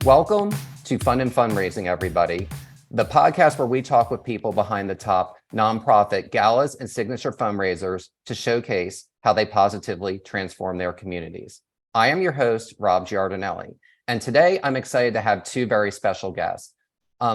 Welcome to Fun and Fundraising, everybody, the podcast where we talk with people behind the top nonprofit galas and signature fundraisers to showcase how they positively transform their communities. I am your host, Rob Giardinelli, and today I'm excited to have two very special guests.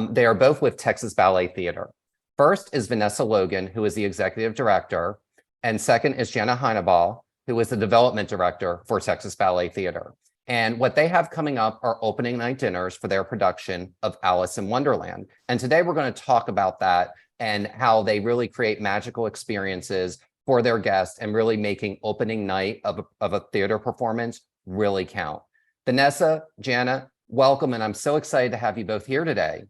They are both with Texas Ballet Theater. First is Vanessa Logan, who is the executive director, and second is Janna Hinebaugh, who is the development director for Texas Ballet Theater. And what they have coming up are opening night dinners for their production of Alice in Wonderland. And today we're going to talk about that and how they really create magical experiences for their guests and really making opening night of a theater performance really count. Vanessa, Janna, welcome. And I'm so excited to have you both here today.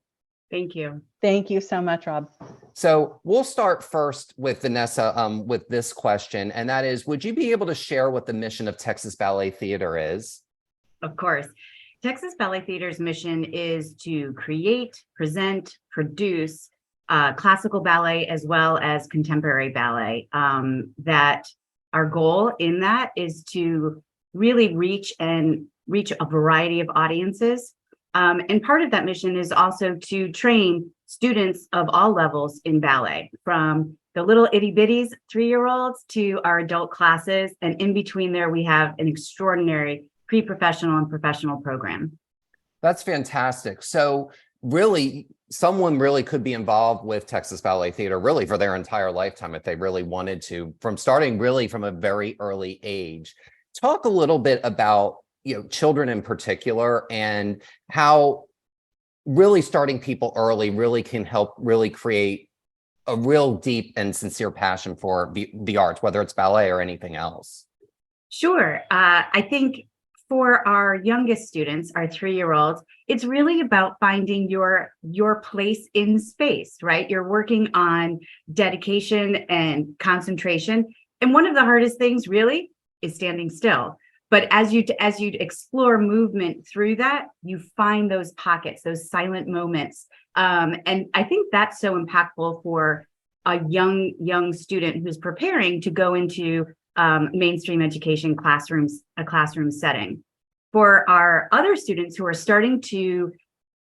Thank you. Thank you so much, Rob. So we'll start first with Vanessa with this question. And that is, would you be able to share what the mission of Texas Ballet Theater is? Of course. Texas Ballet Theater's mission is to create, present, produce classical ballet as well as contemporary ballet. That our goal in that is to really reach a variety of audiences. And part of that mission is also to train students of all levels in ballet, from the little itty bitties 3-year-olds to our adult classes. And in between there, we have an extraordinary pre-professional and professional program. That's fantastic. So really, someone really could be involved with Texas Ballet Theater really for their entire lifetime if they really wanted to, from starting really from a very early age. Talk a little bit about, children in particular, and how really starting people early really can help really create a real deep and sincere passion for the arts, whether it's ballet or anything else. Sure. I think for our youngest students, our 3-year-olds, it's really about finding your place in space, right? You're working on dedication and concentration. And one of the hardest things really is standing still. But as you explore movement through that, you find those pockets, those silent moments. And I think that's so impactful for a young student who's preparing to go into mainstream education a classroom setting. For our other students who are starting to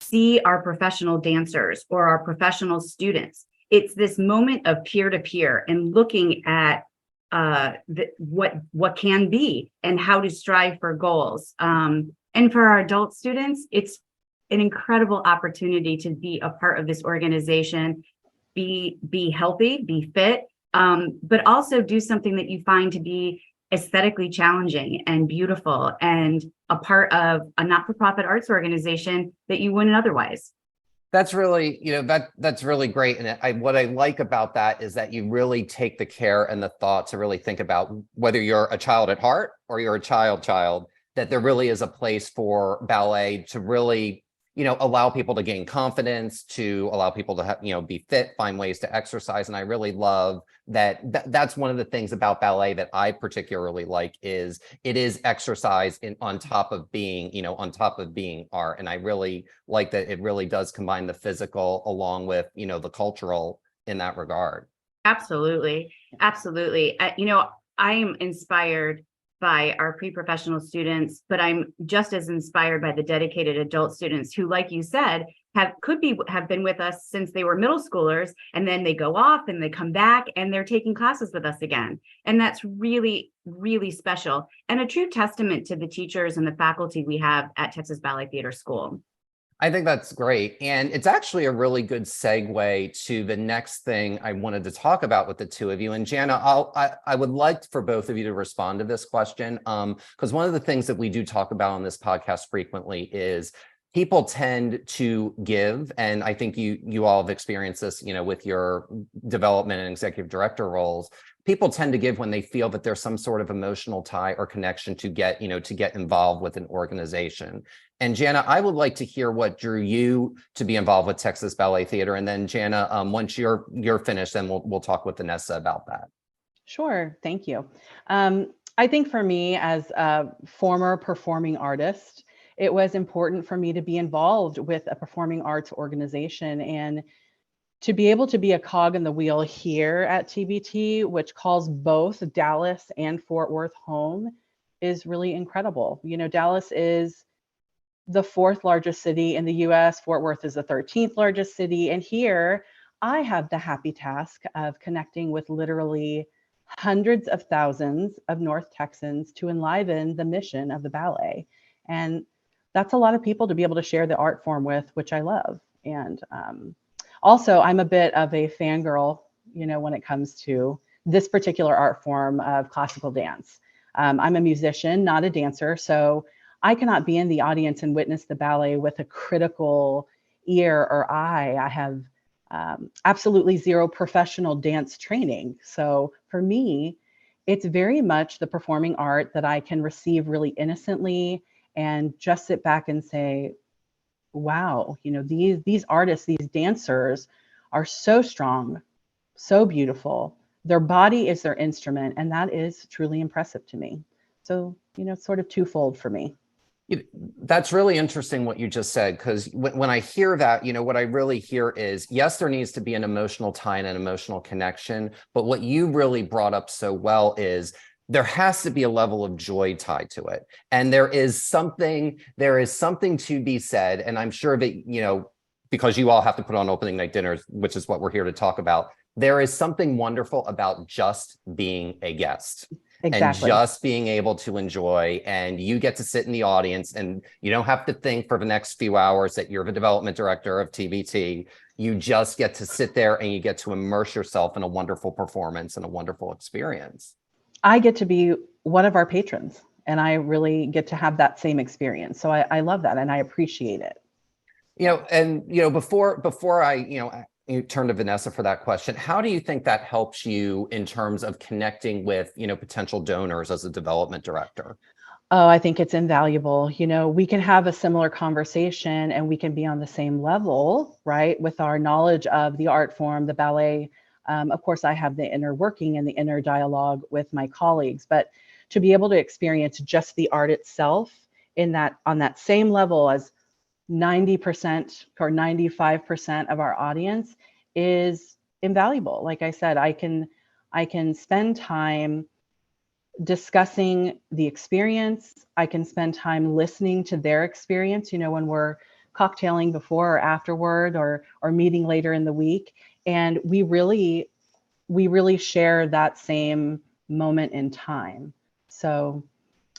see our professional dancers or our professional students, it's this moment of peer-to-peer and looking at what can be and how to strive for goals. And for our adult students, it's an incredible opportunity to be a part of this organization, be healthy, be fit, but also do something that you find to be aesthetically challenging and beautiful and a part of a not-for-profit arts organization that you wouldn't otherwise. That's really, that's really great. And what I like about that is that you really take the care and the thought to really think about whether you're a child at heart or you're a child, that there really is a place for ballet to really, allow people to gain confidence, to allow people to have, be fit, find ways to exercise. And I really love that's one of the things about ballet that I particularly like is it is exercise on top of being, on top of being art. And I really like that it really does combine the physical along with, the cultural in that regard. Absolutely. Absolutely. I am inspired by our pre-professional students, but I'm just as inspired by the dedicated adult students who, like you said, have been with us since they were middle schoolers, and then they go off and they come back and they're taking classes with us again. And that's really, really special and a true testament to the teachers and the faculty we have at Texas Ballet Theater School. I think that's great. And it's actually a really good segue to the next thing I wanted to talk about with the two of you. And Janna, I would like for both of you to respond to this question, because one of the things that we do talk about on this podcast frequently is people tend to give, and I think you all have experienced this, with your development and executive director roles. People tend to give when they feel that there's some sort of emotional tie or connection to get involved with an organization. And Janna, I would like to hear what drew you to be involved with Texas Ballet Theater. And then Janna, once you're finished, then we'll talk with Vanessa about that. Sure, thank you. I think for me as a former performing artist, it was important for me to be involved with a performing arts organization and to be able to be a cog in the wheel here at TBT, which calls both Dallas and Fort Worth home, is really incredible. Dallas is the fourth largest city in the US. Fort Worth is the 13th largest city. And here I have the happy task of connecting with literally hundreds of thousands of North Texans to enliven the mission of the ballet. And that's a lot of people to be able to share the art form with, which I love. And also, I'm a bit of a fangirl, when it comes to this particular art form of classical dance. I'm a musician, not a dancer, so I cannot be in the audience and witness the ballet with a critical ear or eye. I have absolutely zero professional dance training. So for me, it's very much the performing art that I can receive really innocently and just sit back and say, wow, these artists, these dancers are so strong, so beautiful. Their body is their instrument, and that is truly impressive to me. So, it's sort of twofold for me. That's really interesting what you just said, because when I hear that, what I really hear is, yes, there needs to be an emotional tie and an emotional connection. But what you really brought up so well is there has to be a level of joy tied to it. And there is something to be said. And I'm sure that, because you all have to put on opening night dinners, which is what we're here to talk about, there is something wonderful about just being a guest. Exactly. And just being able to enjoy, and you get to sit in the audience and you don't have to think for the next few hours that you're the development director of TBT. You just get to sit there and you get to immerse yourself in a wonderful performance and a wonderful experience. I get to be one of our patrons, and I really get to have that same experience. So I love that, and I appreciate it. Before I, turn to Vanessa for that question, how do you think that helps you in terms of connecting with, potential donors as a development director? Oh, I think it's invaluable. We can have a similar conversation and we can be on the same level, right? With our knowledge of the art form, the ballet. Of course, I have the inner working and the inner dialogue with my colleagues, but to be able to experience just the art itself on that same level as 90% or 95% of our audience is invaluable. Like I said, I can spend time discussing the experience. I can spend time listening to their experience, when we're cocktailing before or afterward or meeting later in the week. And we really share that same moment in time. So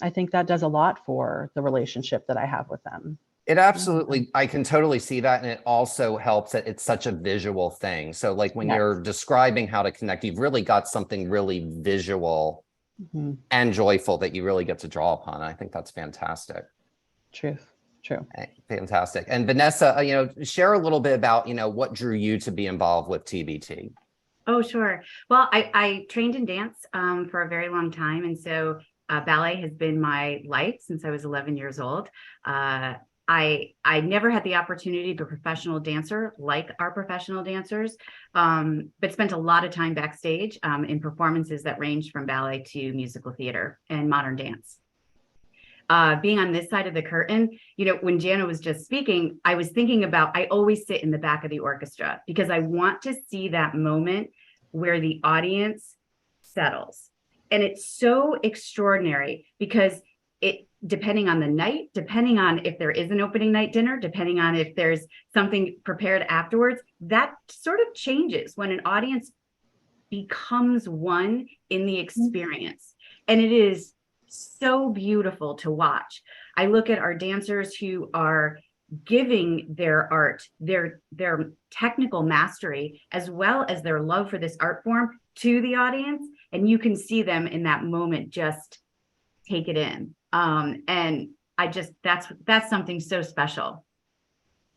I think that does a lot for the relationship that I have with them. It absolutely, I can totally see that. And it also helps that it's such a visual thing. So like when you're describing how to connect, you've really got something really visual and joyful that you really get to draw upon. I think that's fantastic. True. Fantastic. And Vanessa, share a little bit about, what drew you to be involved with TBT. Oh, sure. Well, I trained in dance for a very long time. And so ballet has been my life since I was 11 years old. I never had the opportunity to be a professional dancer like our professional dancers, but spent a lot of time backstage in performances that ranged from ballet to musical theater and modern dance. Being on this side of the curtain, when Janna was just speaking, I was thinking about, I always sit in the back of the orchestra because I want to see that moment where the audience settles. And it's so extraordinary because depending on the night, depending on if there is an opening night dinner, depending on if there's something prepared afterwards, that sort of changes when an audience becomes one in the experience. And it is so beautiful to watch. I look at our dancers who are giving their art, their technical mastery, as well as their love for this art form to the audience. And you can see them in that moment just take it in. And that's something so special.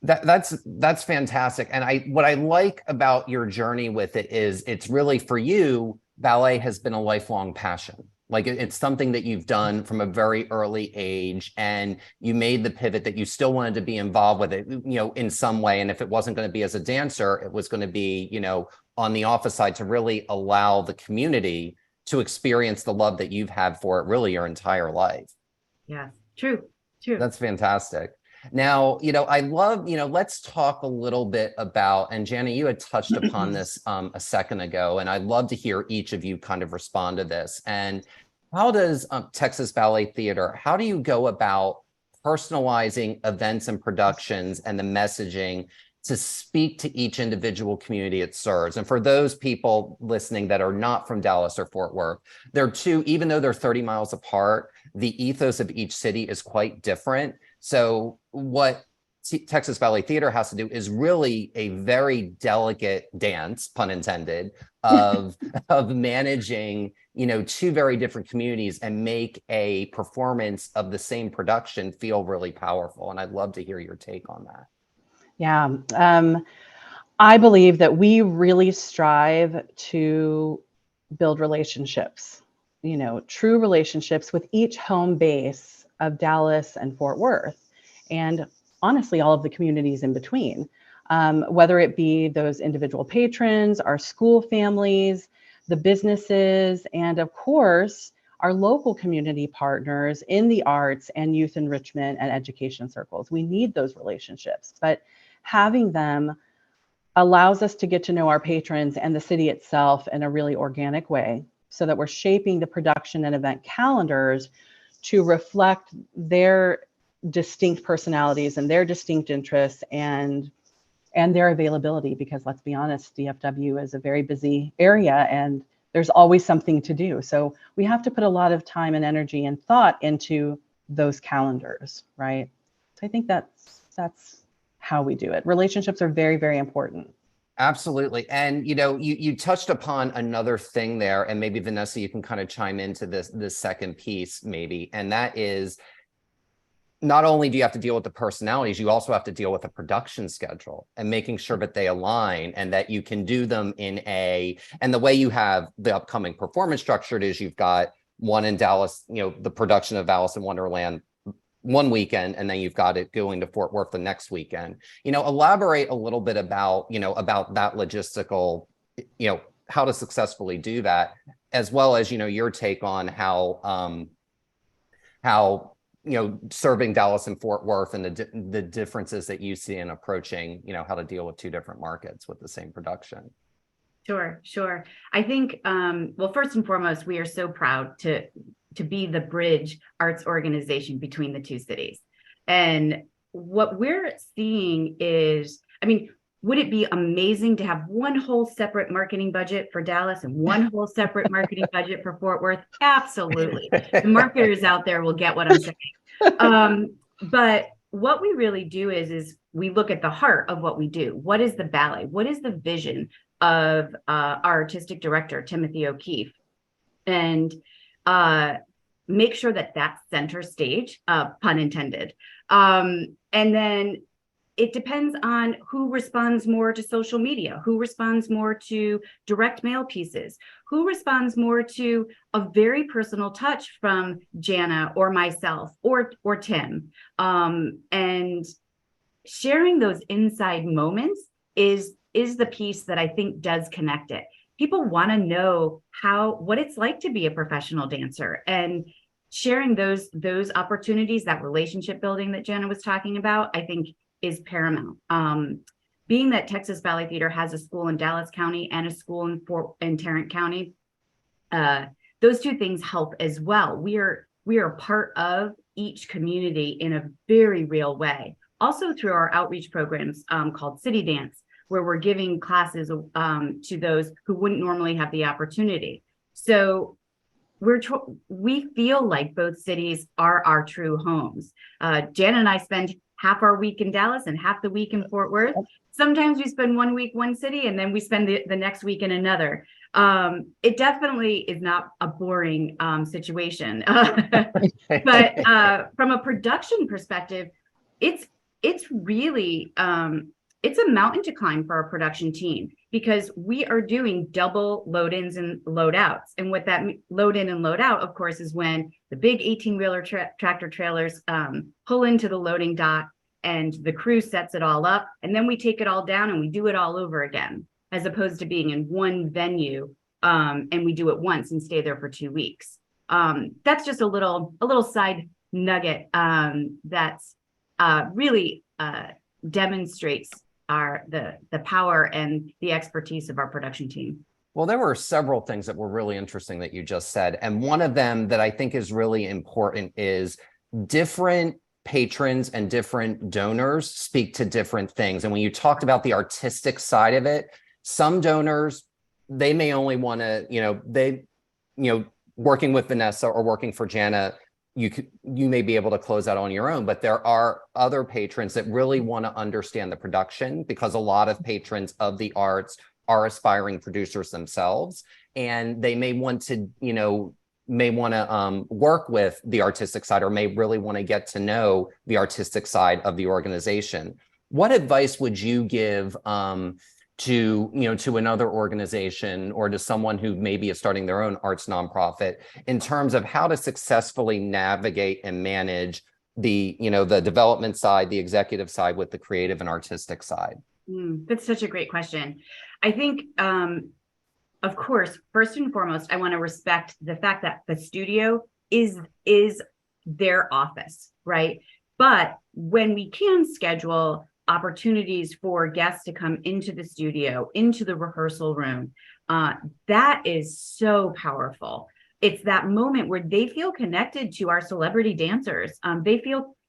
That's fantastic. And what I like about your journey with it is it's really, for you, ballet has been a lifelong passion. Like it's something that you've done from a very early age, and you made the pivot that you still wanted to be involved with it, in some way. And if it wasn't going to be as a dancer, it was going to be, on the office side, to really allow the community to experience the love that you've had for it really your entire life. Yeah, true. That's fantastic. Now, I love, let's talk a little bit about, and Janna, you had touched upon this a second ago, and I'd love to hear each of you kind of respond to this. And how does Texas Ballet Theater, how do you go about personalizing events and productions and the messaging to speak to each individual community it serves. And for those people listening that are not from Dallas or Fort Worth, they're two, even though they're 30 miles apart, the ethos of each city is quite different. So what Texas Ballet Theater has to do is really a very delicate dance, pun intended, of managing, two very different communities and make a performance of the same production feel really powerful. And I'd love to hear your take on that. Yeah, I believe that we really strive to build relationships, true relationships with each home base of Dallas and Fort Worth, and honestly, all of the communities in between, whether it be those individual patrons, our school families, the businesses, and of course, our local community partners in the arts and youth enrichment and education circles. We need those relationships, but having them allows us to get to know our patrons and the city itself in a really organic way, so that we're shaping the production and event calendars to reflect their distinct personalities and their distinct interests and their availability, because let's be honest, DFW is a very busy area and there's always something to do. So we have to put a lot of time and energy and thought into those calendars, right? So I think that's how we do it. Relationships are very, very important. Absolutely. And, you touched upon another thing there, and maybe Vanessa, you can kind of chime into this second piece maybe. And that is, not only do you have to deal with the personalities, you also have to deal with a production schedule and making sure that they align and that you can do them and the way you have the upcoming performance structured is you've got one in Dallas, the production of Alice in Wonderland one weekend, and then you've got it going to Fort Worth the next weekend. Elaborate a little bit about that logistical, how to successfully do that, as well as, your take on how serving Dallas and Fort Worth and the differences that you see in approaching, how to deal with two different markets with the same production. Sure. I think, well, first and foremost, we are so proud to be the bridge arts organization between the two cities. And what we're seeing is, would it be amazing to have one whole separate marketing budget for Dallas and one whole separate marketing budget for Fort Worth? Absolutely. The marketers out there will get what I'm saying. But what we really do is we look at the heart of what we do. What is the ballet? What is the vision of our artistic director, Timothy O'Keefe? And make sure that that's center stage, pun intended. And then it depends on who responds more to social media, who responds more to direct mail pieces, who responds more to a very personal touch from Janna or myself or Tim. And sharing those inside moments is the piece that I think does connect it. People want to know what it's like to be a professional dancer, and sharing those opportunities, that relationship building that Janna was talking about, I think is paramount. Being that Texas Ballet Theater has a school in Dallas County and a school in Tarrant County, those two things help as well. We are part of each community in a very real way. Also through our outreach programs called City Dance, where we're giving classes to those who wouldn't normally have the opportunity. So we feel like both cities are our true homes. Janna and I spend half our week in Dallas and half the week in Fort Worth. Sometimes we spend 1 week one city and then we spend the next week in another. It definitely is not a boring situation. But from a production perspective, it's really it's a mountain to climb for our production team, because we are doing double load-ins and load-outs. And what that load-in and load-out, of course, is when the big 18-wheeler tractor trailers pull into the loading dock and the crew sets it all up. And then we take it all down and we do it all over again, as opposed to being in one venue and we do it once and stay there for 2 weeks. That's just a little side nugget that's really demonstrates the power and the expertise of our production team. Well, there were several things that were really interesting that you just said. And one of them that I think is really important is different patrons and different donors speak to different things. And when you talked about the artistic side of it, some donors, they may only want to, working with Vanessa or working for Janna, you may be able to close that on your own, but there are other patrons that really want to understand the production, because a lot of patrons of the arts are aspiring producers themselves, and they may want to, work with the artistic side, or may really want to get to know the artistic side of the organization. What advice would you give to another organization, or to someone who maybe is starting their own arts nonprofit, in terms of how to successfully navigate and manage the development side, the executive side, with the creative and artistic side? That's such a great question. I think, of course, first and foremost, I want to respect the fact that the studio is their office, right? But when we can schedule opportunities for guests to come into the studio, into the rehearsal room, that is so powerful. It's that moment where they feel connected to our celebrity dancers.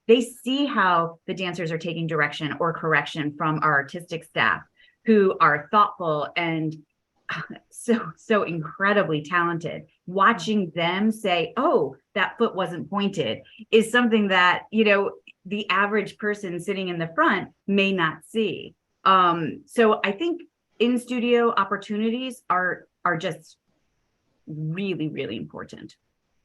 They see how the dancers are taking direction or correction from our artistic staff, who are thoughtful and so incredibly talented. Watching them say, "Oh, that foot wasn't pointed," is something that, the average person sitting in the front may not see. So I think in studio opportunities are just really, really important.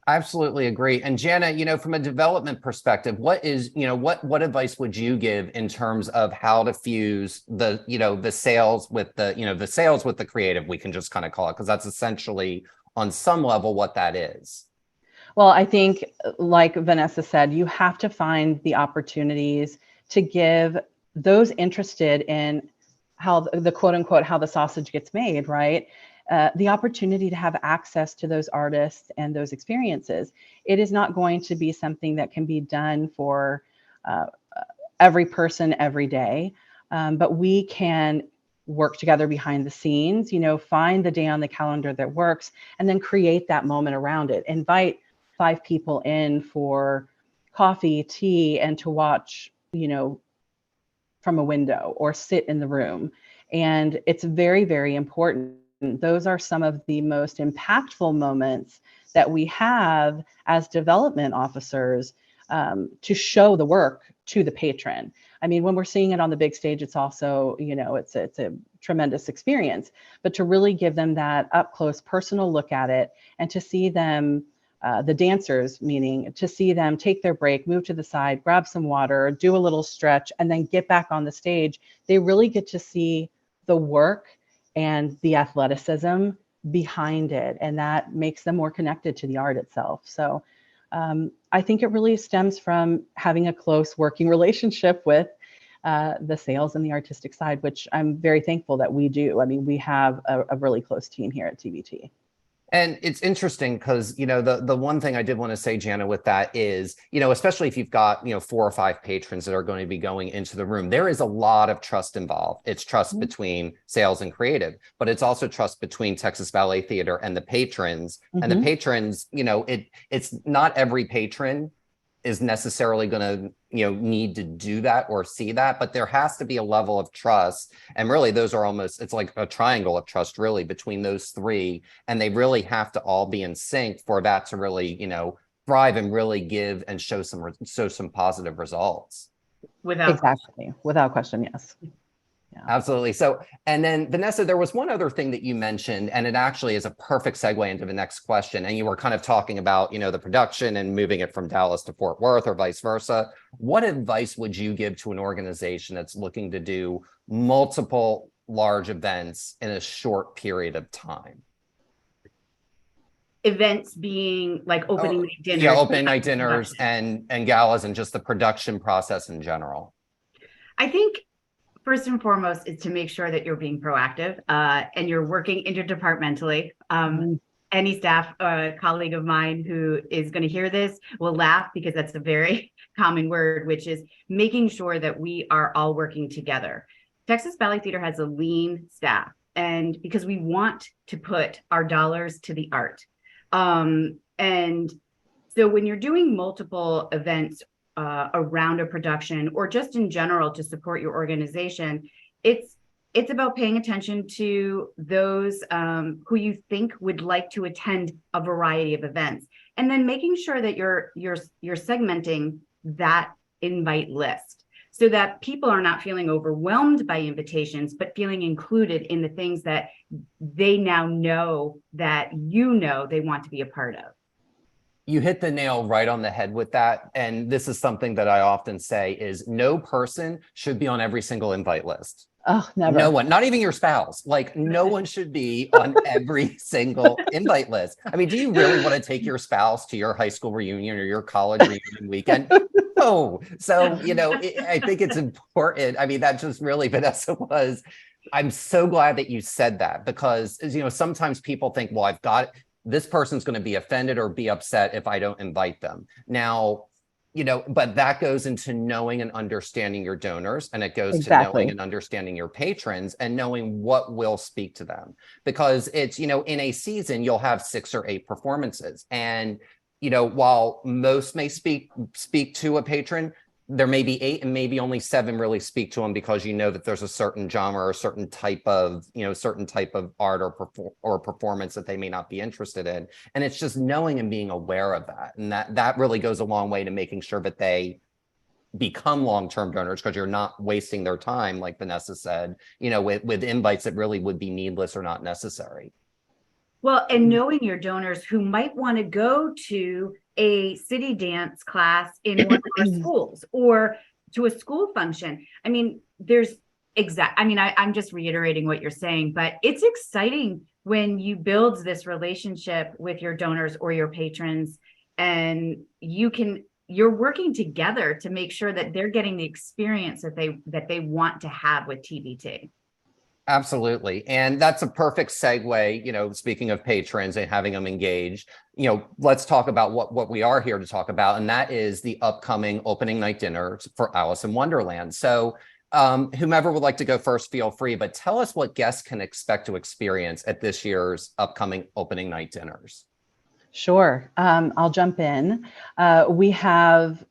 I absolutely agree. And Janna, from a development perspective, what advice would you give in terms of how to fuse the sales with the creative, we can just kind of call it, because that's essentially on some level what that is. Well, I think, like Vanessa said, you have to find the opportunities to give those interested in how the quote unquote, how the sausage gets made, right? The opportunity to have access to those artists and those experiences. It is not going to be something that can be done for every person every day, but we can work together behind the scenes, find the day on the calendar that works, and then create that moment around it. Invite 5 people in for coffee, tea, and to watch, from a window or sit in the room. And it's very, very important. Those are some of the most impactful moments that we have as development officers, to show the work to the patron. I mean, when we're seeing it on the big stage, it's also, it's a tremendous experience, but to really give them that up close personal look at it, and to see them, the dancers, meaning to see them take their break, move to the side, grab some water, do a little stretch, and then get back on the stage. They really get to see the work and the athleticism behind it, and that makes them more connected to the art itself. So I think it really stems from having a close working relationship with the sales and the artistic side, which I'm very thankful that we do. I mean, we have a really close team here at TBT. And it's interesting because, the one thing I did want to say, Janna, with that is, especially if you've got, 4 or 5 patrons that are going to be going into the room, there is a lot of trust involved. It's trust between sales and creative, but it's also trust between Texas Ballet Theater and the patrons. And the patrons, it's not every patron is necessarily going to, need to do that or see that, but there has to be a level of trust. And really, those are it's like a triangle of trust, really, between those 3. And they really have to all be in sync for that to really, thrive and really give and show some positive results. Without question, yes. Yeah. Absolutely. So, and then Vanessa, there was one other thing that you mentioned, and it actually is a perfect segue into the next question. And you were kind of talking about, the production and moving it from Dallas to Fort Worth or vice versa. What advice would you give to an organization that's looking to do multiple large events in a short period of time? Events being like opening night dinners. Yeah, opening night dinners and galas, and just the production process in general. I think first and foremost is to make sure that you're being proactive and you're working interdepartmentally. Any staff colleague of mine who is going to hear this will laugh, because that's a very common word, which is making sure that we are all working together. Texas Ballet Theater has a lean staff, and because we want to put our dollars to the art. And so when you're doing multiple events around a production, or just in general to support your organization, it's about paying attention to those who you think would like to attend a variety of events, and then making sure that you're segmenting that invite list so that people are not feeling overwhelmed by invitations, but feeling included in the things that they now know that they want to be a part of. You hit the nail right on the head with that. And this is something that I often say is no person should be on every single invite list. Oh, never. No one, not even your spouse. Like no one should be on every single invite list. I mean, do you really want to take your spouse to your high school reunion or your college reunion weekend? No. So, I think it's important. I mean, that just really, Vanessa, I'm so glad that you said that, because, sometimes people think, well, this person's going to be offended or be upset if I don't invite them. Now, but that goes into knowing and understanding your donors, and it goes to knowing and understanding your patrons and knowing what will speak to them, because it's, in a season, you'll have 6 or 8 performances. And, while most may speak to a patron, there may be 8 and maybe only 7 really speak to them, because that there's a certain genre or a certain type of art or performance that they may not be interested in. And it's just knowing and being aware of that. And that really goes a long way to making sure that they become long-term donors, because you're not wasting their time, like Vanessa said, with invites that really would be needless or not necessary. Well, and knowing your donors who might want to go to a city dance class in one of our schools or to a school function. I mean, I'm just reiterating what you're saying, but it's exciting when you build this relationship with your donors or your patrons, and you're working together to make sure that they're getting the experience that they want to have with TBT. Absolutely. And that's a perfect segue, speaking of patrons and having them engaged, let's talk about what we are here to talk about. And that is the upcoming opening night dinner for Alice in Wonderland. So whomever would like to go first, feel free, but tell us what guests can expect to experience at this year's upcoming opening night dinners. Sure. I'll jump in. We have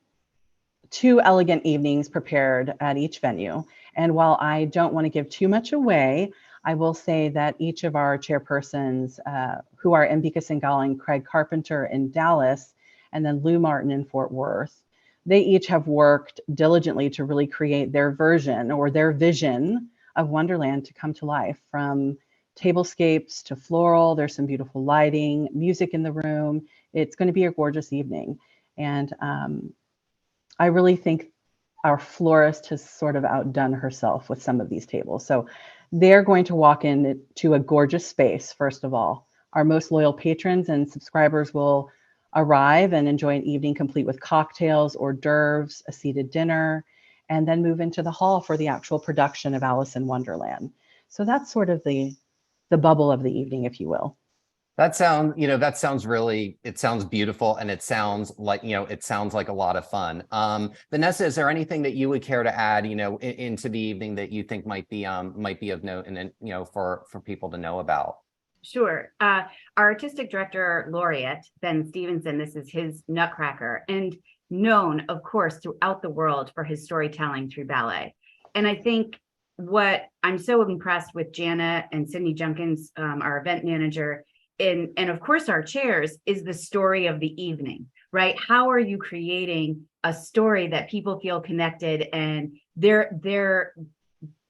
2 elegant evenings prepared at each venue. And while I don't want to give too much away, I will say that each of our chairpersons, who are Mbika Singal and Craig Carpenter in Dallas, and then Lou Martin in Fort Worth, they each have worked diligently to really create their version or their vision of Wonderland to come to life, from tablescapes to floral. There's some beautiful lighting, music in the room. It's going to be a gorgeous evening. And I really think our florist has sort of outdone herself with some of these tables. So they're going to walk into a gorgeous space, first of all. Our most loyal patrons and subscribers will arrive and enjoy an evening complete with cocktails, hors d'oeuvres, a seated dinner, and then move into the hall for the actual production of Alice in Wonderland. So that's sort of the bubble of the evening, if you will. It sounds beautiful, and it sounds like a lot of fun. Vanessa, is there anything that you would care to add, into the evening that you think might be of note, and for people to know about? Sure. Our artistic director laureate, Ben Stevenson, this is his Nutcracker, and known, of course, throughout the world for his storytelling through ballet. And I think what I'm so impressed with Janna and Sydney Junkins, our event manager, and of course our chairs, is the story of the evening, right? How are you creating a story that people feel connected and they're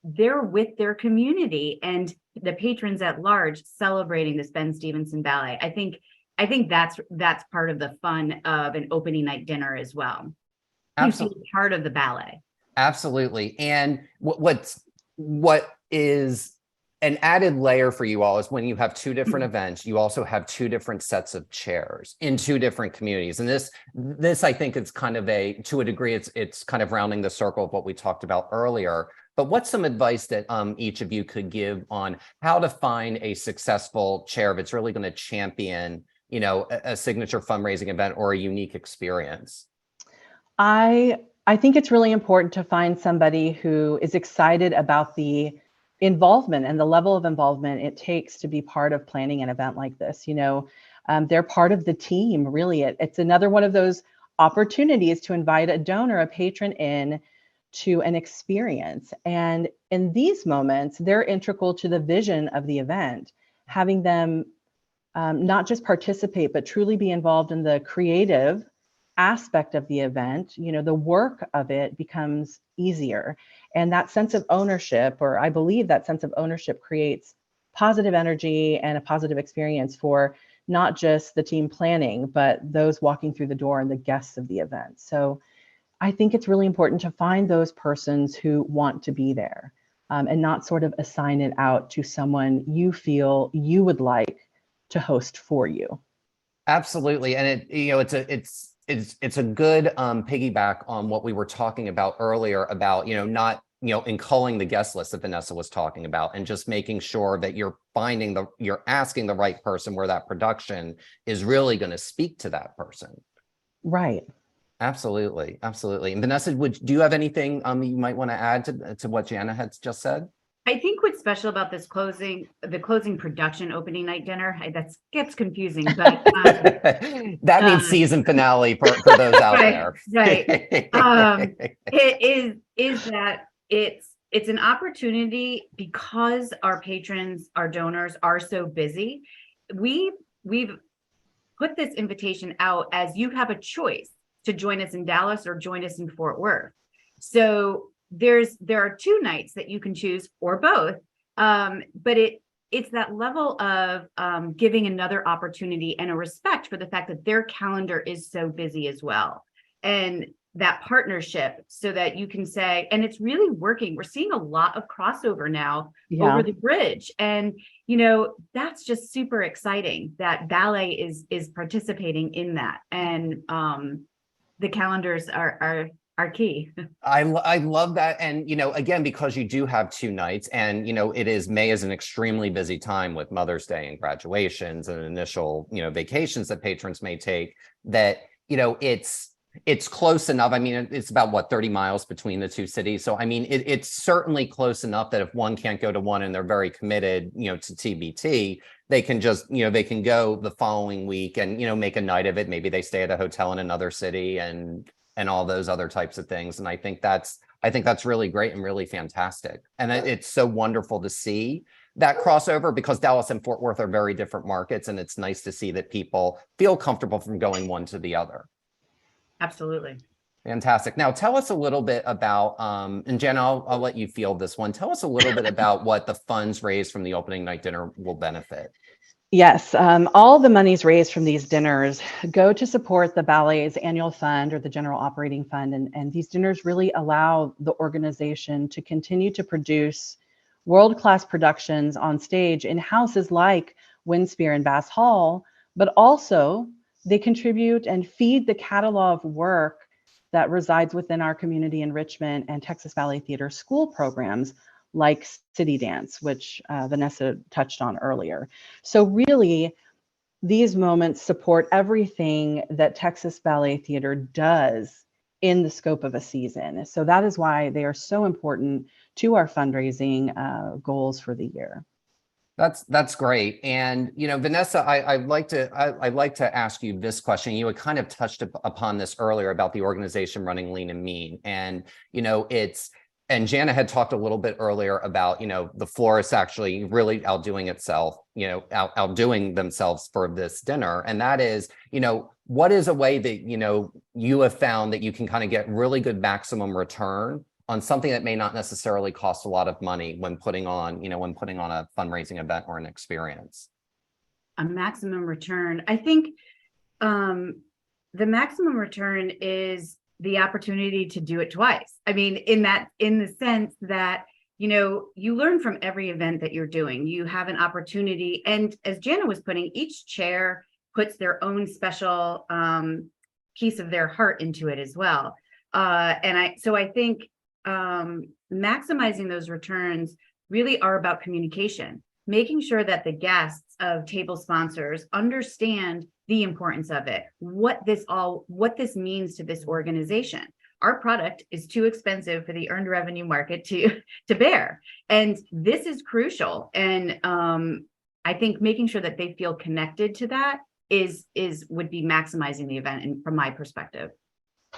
with their community and the patrons at large celebrating this Ben Stevenson ballet? I think that's part of the fun of an opening night dinner as well. Absolutely. You feel part of the ballet. Absolutely. And what is an added layer for you all is when you have 2 different events, you also have 2 different sets of chairs in 2 different communities. And this I think is kind of to a degree, it's kind of rounding the circle of what we talked about earlier. But what's some advice that each of you could give on how to find a successful chair if it's really going to champion, a signature fundraising event or a unique experience? I think it's really important to find somebody who is excited about the involvement and the level of involvement it takes to be part of planning an event like this. They're part of the team, really. It's another one of those opportunities to invite a donor, a patron in to an experience. And in these moments, they're integral to the vision of the event, having them not just participate, but truly be involved in the creative aspect of the event. The work of it becomes easier. And that sense of ownership, or I believe that sense of ownership, creates positive energy and a positive experience for not just the team planning, but those walking through the door and the guests of the event. So I think it's really important to find those persons who want to be there, and not sort of assign it out to someone you feel you would like to host for you. Absolutely. And it's a good piggyback on what we were talking about earlier about, not, in culling the guest list that Vanessa was talking about, and just making sure that you're asking the right person where that production is really going to speak to that person. Right. Absolutely. Absolutely. And Vanessa, do you have anything you might want to add to what Janna had just said? I think what's special about the closing production opening night dinner, that gets confusing, but that means season finale for those out right, there. Right. It is that it's an opportunity, because our patrons, our donors are so busy. We've put this invitation out as you have a choice to join us in Dallas or join us in Fort Worth. So there are 2 nights that you can choose, or both. But it's that level of giving another opportunity and a respect for the fact that their calendar is so busy as well. And that partnership, so that you can say, and it's really working. We're seeing a lot of crossover now over the bridge. And, that's just super exciting that Ballet is participating in that. And the calendars are key. I love that. And, again, because you do have 2 nights, and, May is an extremely busy time with Mother's Day and graduations and initial, vacations that patrons may take, that, it's close enough. I mean, it's about 30 miles between the 2 cities. So, I mean, it's certainly close enough that if one can't go to one and they're very committed, to TBT, they can just, they can go the following week and, make a night of it. Maybe they stay at a hotel in another city and all those other types of things. And I think that's really great and really fantastic. And it's so wonderful to see that crossover, because Dallas and Fort Worth are very different markets. And it's nice to see that people feel comfortable from going one to the other. Absolutely. Fantastic. Now, tell us a little bit about, and Janna, I'll let you field this one. Tell us a little bit about what the funds raised from the opening night dinner will benefit. Yes, all the monies raised from these dinners go to support the Ballet's annual fund, or the general operating fund. And these dinners really allow the organization to continue to produce world-class productions on stage in houses like Winspear and Bass Hall, but also they contribute and feed the catalog of work that resides within our community enrichment and Texas Ballet Theater school programs, like City Dance, which Vanessa touched on earlier. So really, these moments support everything that Texas Ballet Theater does in the scope of a season. So that is why they are so important to our fundraising goals for the year. That's great. And, Vanessa, I'd like to ask you this question. You had kind of touched upon this earlier about the organization running lean and mean. And, and Janna had talked a little bit earlier about, the florist actually really outdoing itself, outdoing themselves for this dinner. And that is, what is a way that, you have found that you can kind of get really good maximum return on something that may not necessarily cost a lot of money when putting on a fundraising event or an experience? A maximum return. I think the maximum return is the opportunity to do it twice. I mean, in the sense that, you learn from every event that you're doing. You have an opportunity. And as Janna was putting, each chair puts their own special piece of their heart into it as well. So I think maximizing those returns really are about communication, making sure that the guests of table sponsors understand the importance of it, what this means to this organization. Our product is too expensive for the earned revenue market to bear, and this is crucial. And I think making sure that they feel connected to that would be maximizing the event, and from my perspective.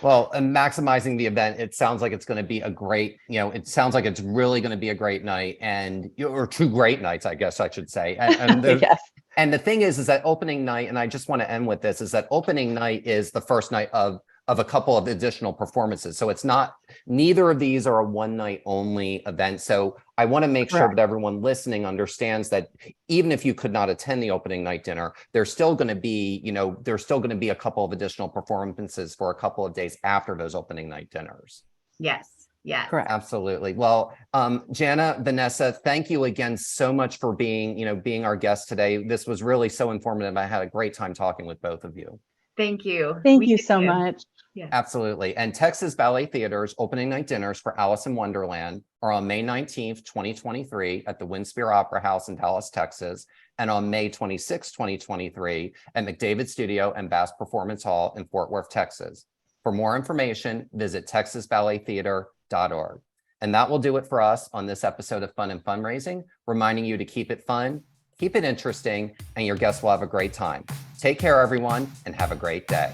Well, and maximizing the event, it sounds like it's going to be a great, it sounds like it's really going to be a great night, and or two great nights, I guess I should say. Yes. And the thing is that opening night, and I just want to end with this, is that opening night is the first night of a couple of additional performances. So it's not, neither of these are a one night only event. So I want to make sure that everyone listening understands that even if you could not attend the opening night dinner, there's still going to be, there's still going to be a couple of additional performances for a couple of days after those opening night dinners. Yes. Yeah, Correct. Absolutely. Well, Janna, Vanessa, thank you again so much for being our guest today. This was really so informative. I had a great time talking with both of you. Thank you. Thank you so much. Yeah. Absolutely. And Texas Ballet Theater's opening night dinners for Alice in Wonderland are on May 19th, 2023 at the Windspear Opera House in Dallas, Texas, and on May 26, 2023 at McDavid Studio and Bass Performance Hall in Fort Worth, Texas. For more information, visit texasballettheater.org. And that will do it for us on this episode of Fun and Fundraising, reminding you to keep it fun, keep it interesting, and your guests will have a great time. Take care, everyone, and have a great day.